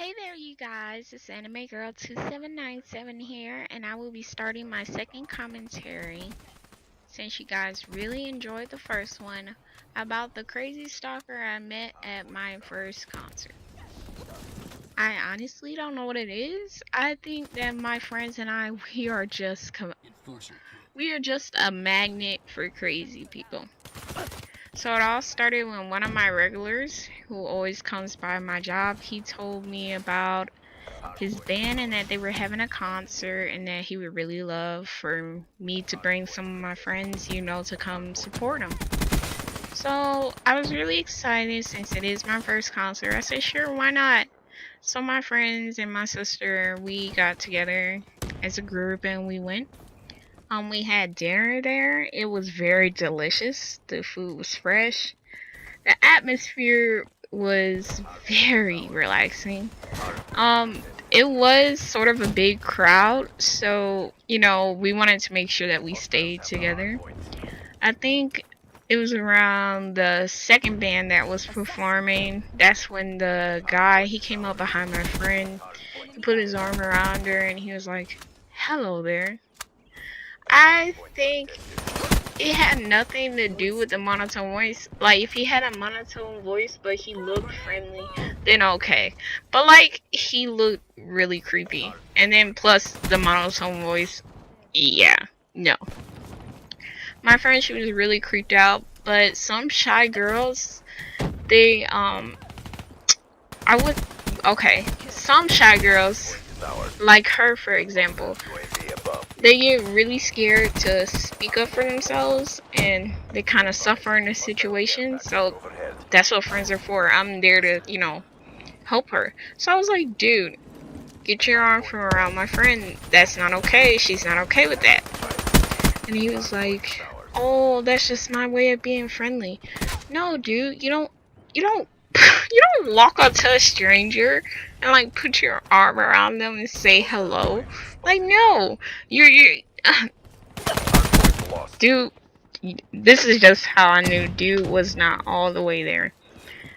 Hey there, you guys. It's Anime Girl 2797 here, and I will be starting my second commentary since you guys really enjoyed the first one about the crazy stalker I met at my first concert. I honestly don't know what it is. I think that my friends and I we are just a magnet for crazy people. So it all started when one of my regulars, who always comes by my job, he told me about his band and that they were having a concert and that he would really love for me to bring some of my friends, to come support him. So I was really excited since it is my first concert. I said, sure, why not? So my friends and my sister, we got together as a group and we went. We had dinner there. It was very delicious. The food was fresh. The atmosphere was very relaxing. It was sort of a big crowd, so, we wanted to make sure that we stayed together. I think it was around the second band that was performing. That's when the guy, he came up behind my friend. He put his arm around her and he was like, hello there. I think it had nothing to do with the monotone voice. Like, if he had a monotone voice but he looked friendly, then okay. But like, he looked really creepy. And then plus the monotone voice, yeah, no. My friend, she was really creeped out, but some shy girls, they some shy girls, like her for example, they get really scared to speak up for themselves and they kind of suffer in a situation. So that's what friends are for. I'm there to, help her. So I was like, dude, get your arm from around my friend. That's not okay. She's not okay with that. And he was like, oh, that's just my way of being friendly. No, dude, you don't you don't walk up to a stranger and like put your arm around them and say hello. Like, no, you're dude. This is just how I knew dude was not all the way there.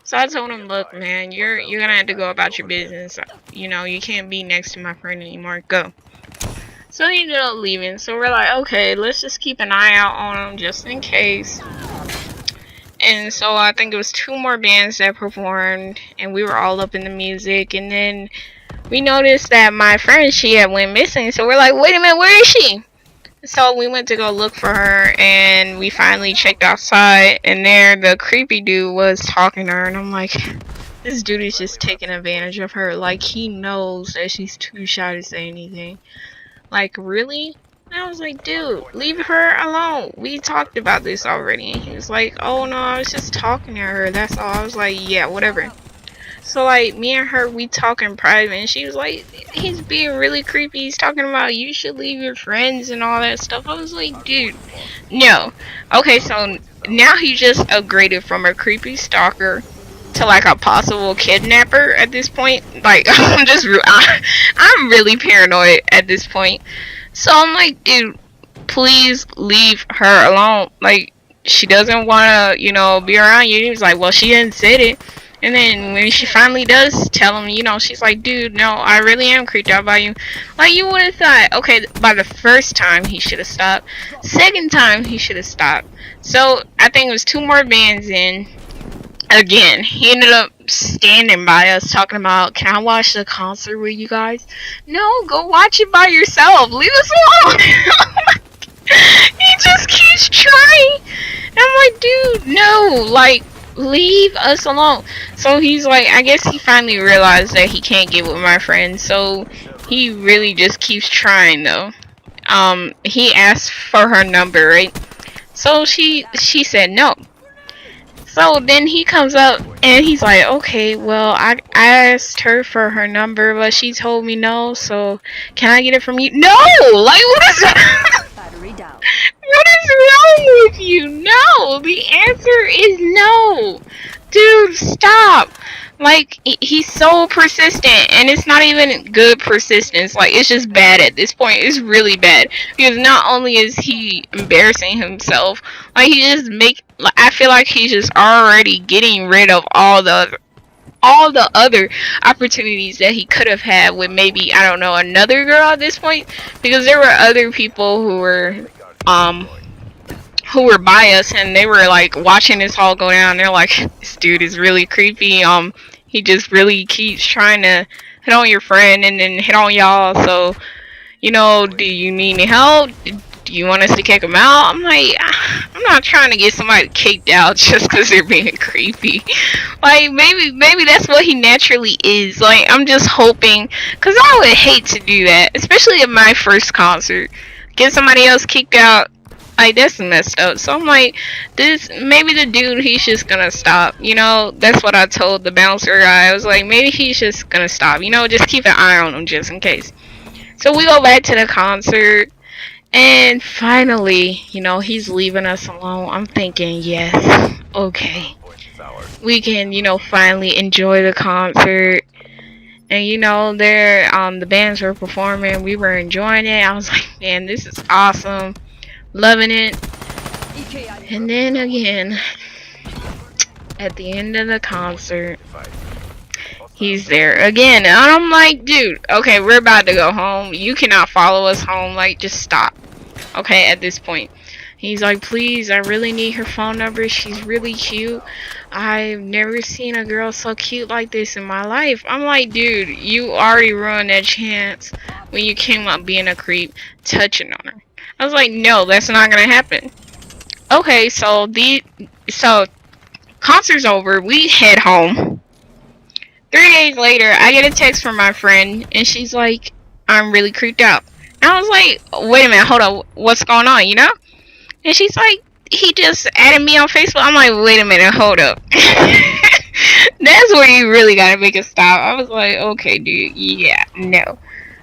So I told him, look, man, you're gonna have to go about your business. You can't be next to my friend anymore. Go. So he ended up leaving. So we're like, okay, let's just keep an eye out on him just in case. And so I think it was two more bands that performed, and we were all up in the music. And then we noticed that my friend, she had went missing. So we're like, wait a minute, where is she? So we went to go look for her, and we finally checked outside, and there the creepy dude was talking to her, and I'm like, this dude is just taking advantage of her. Like, he knows that she's too shy to say anything. Like, really? And I was like, dude, leave her alone. We talked about this already. And he was like, oh no, I was just talking to her, that's all. I was like, yeah, whatever. So like, me and her, we talk in private, and she was like, he's being really creepy. He's talking about you should leave your friends and all that stuff. I was like, dude, no. Okay, so now he just upgraded from a creepy stalker to like a possible kidnapper at this point. Like, I'm really paranoid at this point. So I'm like, dude, please leave her alone. Like, she doesn't want to, be around you. He was like, well, she didn't say it. And then when she finally does tell him, she's like, dude, no, I really am creeped out by you. Like, you would have thought, okay, by the first time he should have stopped. Second time he should have stopped. So I think it was two more bands in. Again, he ended up standing by us talking about, can I watch the concert with you guys? No, go watch it by yourself. Leave us alone. He just keeps trying. And I'm like, dude, no, like, leave us alone. So he's like, I guess he finally realized that he can't get with my friend. So he really just keeps trying though. He asked for her number, right? So she said no. So then he comes up and he's like, okay, well, I asked her for her number, but she told me no, so can I get it from you? No! Like, what is that? What is wrong with you? No! The answer is no! Dude, stop! Like, he's so persistent, and it's not even good persistence. Like, it's just bad at this point. It's really bad. Because not only is he embarrassing himself, like, I feel like he's just already getting rid of all the all the other opportunities that he could have had with maybe, I don't know, another girl at this point, because there were other people um who were by us, and they were like watching this all go down. They're like, this dude is really creepy. He just really keeps trying to hit on your friend and then hit on y'all. So, do you need any help? Do you want us to kick him out? I'm like, I'm not trying to get somebody kicked out just because they're being creepy. Like, maybe that's what he naturally is. Like, I'm just hoping, because I would hate to do that, especially at my first concert. Get somebody else kicked out. Like, that's messed up. So I'm like, maybe the dude, he's just gonna stop. That's what I told the bouncer guy. I was like, maybe he's just gonna stop. Just keep an eye on him just in case. So we go back to the concert. And finally, he's leaving us alone. I'm thinking, yes, okay. We can, finally enjoy the concert. And, the bands were performing. We were enjoying it. I was like, man, this is awesome. Loving it. And then again, at the end of the concert, he's there again. And I'm like, dude, okay, we're about to go home. You cannot follow us home. Like, just stop. Okay, at this point. He's like, please, I really need her phone number. She's really cute. I've never seen a girl so cute like this in my life. I'm like, dude, you already ruined that chance when you came up being a creep, touching on her. I was like, no, that's not gonna happen. Okay, so concert's over. We head home. 3 days later, I get a text from my friend, and she's like, I'm really creeped out. And I was like, wait a minute, hold on, what's going on, And she's like, he just added me on Facebook. I'm like, wait a minute, hold up. That's where you really gotta make a stop. I was like, okay, dude, yeah, no.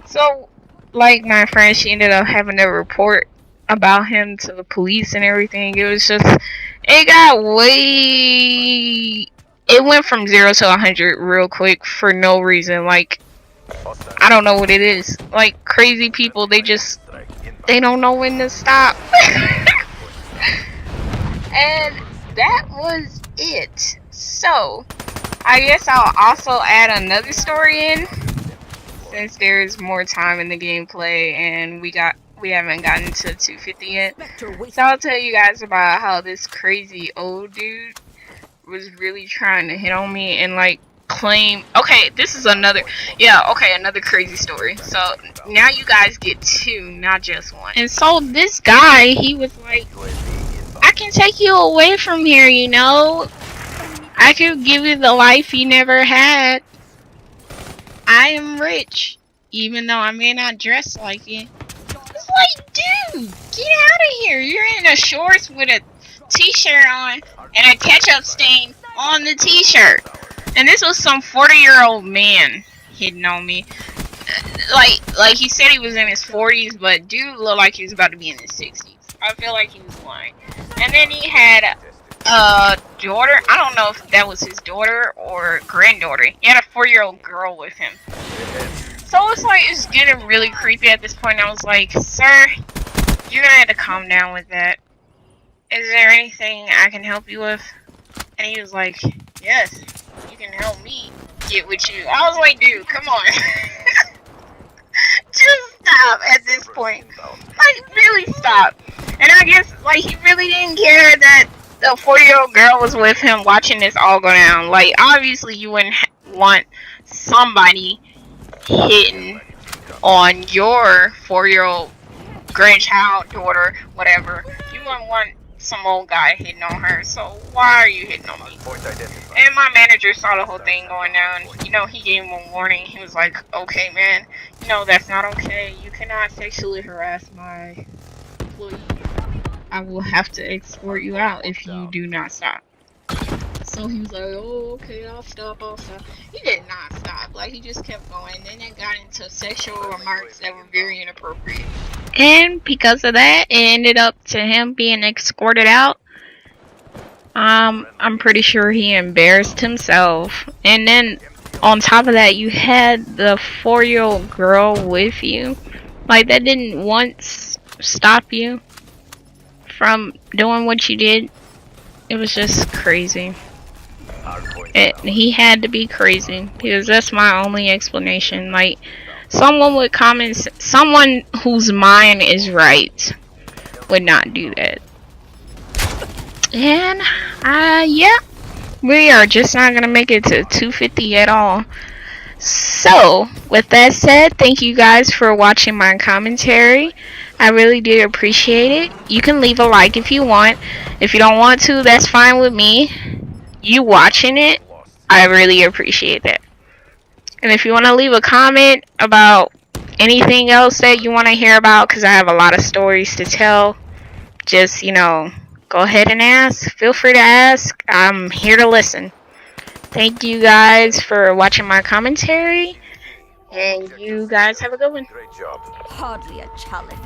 So, like, my friend, she ended up having to report about him to the police and everything. It was just, it went from 0 to 100 real quick for no reason. Like, I don't know what it is. Like, crazy people, they don't know when to stop. And that was it. So, I guess I'll also add another story in, since there's more time in the gameplay and we haven't gotten to 250 yet. So I'll tell you guys about how this crazy old dude was really trying to hit on me and like claim, okay, this is another crazy story. So now you guys get two, not just one. And so this guy, he was like, I can take you away from here, I could give you the life you never had. I am rich, even though I may not dress like it. It's like, dude, get out of here. You're in a shorts with a t-shirt on and a ketchup stain on the t-shirt. And this was some 40-year-old man hitting on me. Like he said he was in his 40s, but dude looked like he was about to be in his 60s. I feel like he was lying. And then he had a daughter. I don't know if that was his daughter or granddaughter. He had a 4-year-old girl with him. So it's like, it's getting really creepy at this point. I was like, sir, you're gonna have to calm down with that. Is there anything I can help you with? And he was like, yes, you can help me get with you. I was like, dude, come on. Just stop at this point. Like, really stop. And I guess, like, he really didn't care that the 4-year-old girl was with him watching this all go down. Like, obviously you wouldn't want somebody hitting on your 4-year-old grandchild, daughter, whatever. You wouldn't want some old guy hitting on her, so why are you hitting on me? And my manager saw the whole thing going down. He gave him a warning. He was like, okay, man, that's not okay. You cannot sexually harass my employees. I will have to escort you out if you do not stop. So he was like, oh, okay, I'll stop. He did not stop. Like, he just kept going. Then it got into sexual remarks that were very inappropriate. And because of that, it ended up to him being escorted out. I'm pretty sure he embarrassed himself. And then, on top of that, you had the 4-year-old girl with you. Like, that didn't once stop you from doing what you did. It was just crazy. He had to be crazy, because that's my only explanation. Like, someone with someone whose mind is right would not do that. And yeah, we are just not gonna make it to 250 at all. So, with that said, thank you guys for watching my commentary. I really do appreciate it. You can leave a like if you want. If you don't want to, that's fine with me. You watching it, I really appreciate that. And if you want to leave a comment about anything else that you want to hear about, because I have a lot of stories to tell, just, go ahead and ask. Feel free to ask. I'm here to listen. Thank you guys for watching my commentary, and you guys have a good one. Great job. Hardly a challenge.